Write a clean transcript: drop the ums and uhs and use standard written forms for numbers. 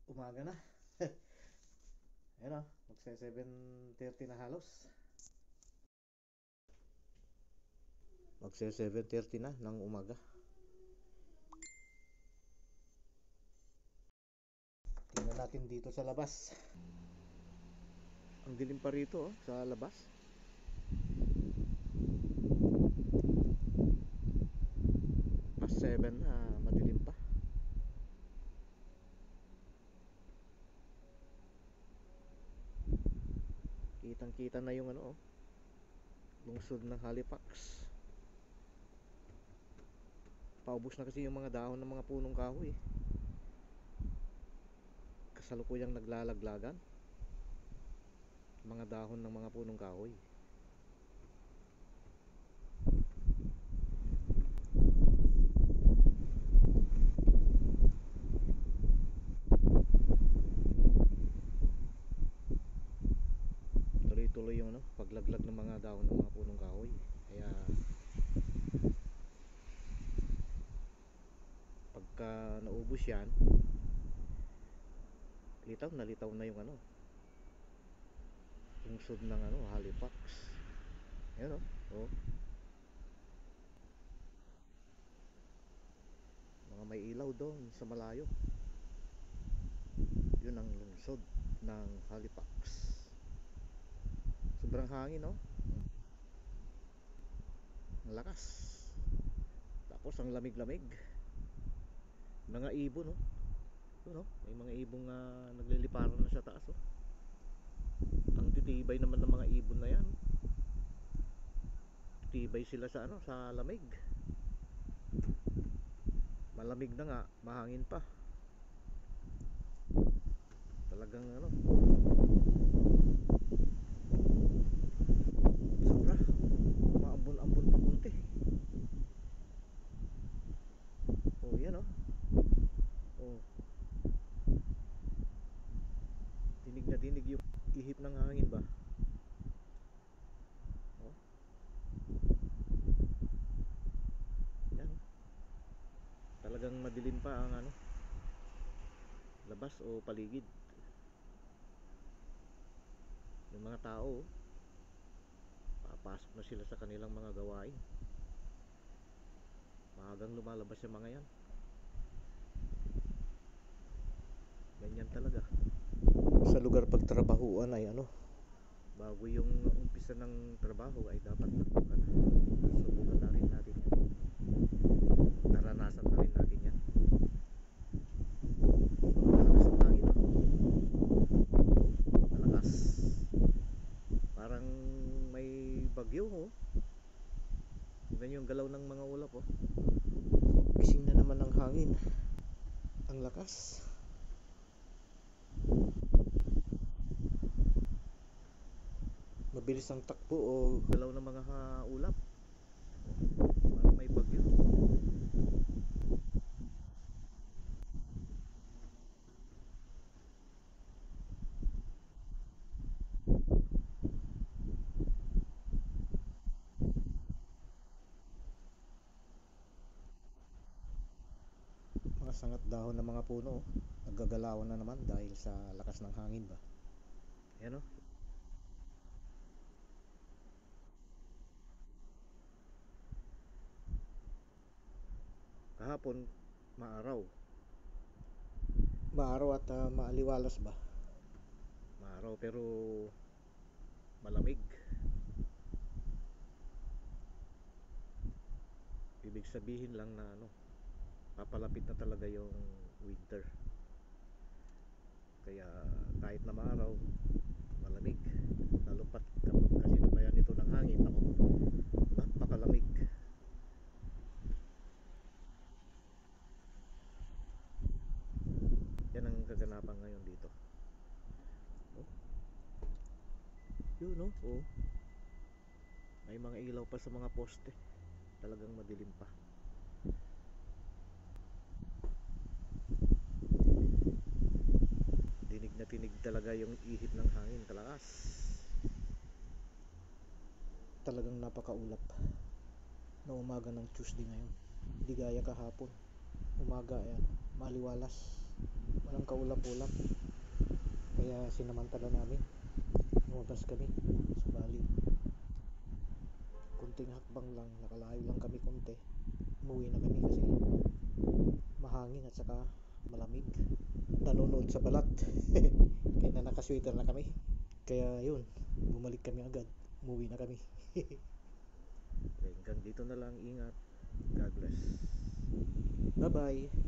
Umaga na. Ayun o, magsa 7:30 na halos. Magsa 7:30 na ng umaga. Tingnan natin dito sa labas. Ang dilim pa rito sa labas. Past 7 na, madilim pa. Kitang-kita na yung lungsod ng Halifax. Paubos na kasi yung mga dahon ng mga punong kahoy. Kasalukuyang naglalaglagan mga dahon ng mga punong kahoy. Tuloy-tuloy yung paglaglag ng mga dahon ng mga punong kahoy. Kaya pagka naubos yan, litaw na yung lungsod ng Halifax. Ayun oh. Mga may ilaw doon sa malayo. Yun ang lungsod ng Halifax. Sobrang hangin ang lakas. Tapos ang lamig-lamig. Mga ibon yun may mga ibong nagliliparan na sa taas Ang titibay naman ng mga ibon na yan. Titibay sila sa sa lamig. Malamig na nga, mahangin pa. Talagang sobra. Maambon-ambon pa konti. Yan dinig na dinig yung ihip ng hangin ba. Yan. Talagang madilim pa ang labas o paligid. Yung mga tao papasok na sila sa kanilang mga gawain. Maagang lumalabas yung mga yan. Ganyan talaga. Sa lugar pagtrabahuan ay bago yung umpisa ng trabaho ay dapat subukan na rin natin yan. Naranasan na rin natin yan. Malakas ang hangin malakas. Parang may bagyo Ganyan yung galaw ng mga ulap Gising na naman ang hangin. Ang lakas. Mabilis ang takbo o galaw ng mga ulap. Parang may bagyo. Mga sangat dahon ng mga puno naggagalawan na naman dahil sa lakas ng hangin ba. Ayan kahapon maaraw at maaliwalas ba. Maaraw pero malamig. Ibig sabihin lang na papalapit na talaga yung winter. Kaya kahit na maaraw, malamig. Lalo pat kapag kasi nabayan nito ng hangin, napakalamig. Yan ang kaganapan ngayon dito. Yun may mga ilaw pa sa mga poste. Talagang madilim pa. Dinig na tinig talaga yung ihip ng hangin, kalakas. Talagang napakaulap na umaga ng Tuesday ngayon. Hindi gaya kahapon. Umaga maliwalas. talagang kaulap-ulap. Kaya sinamantala namin. Lumabas kami. Subalit, kunting hakbang lang, nakalayo lang kami konti. Umuwi na kami kasi mahangin at saka malamig. Nanonood sa balat. Kaya na nakasweater na kami. Kaya yun, bumalik kami agad. Umuwi na kami. Hanggang dito na lang. Ingat. God bless. Bye bye.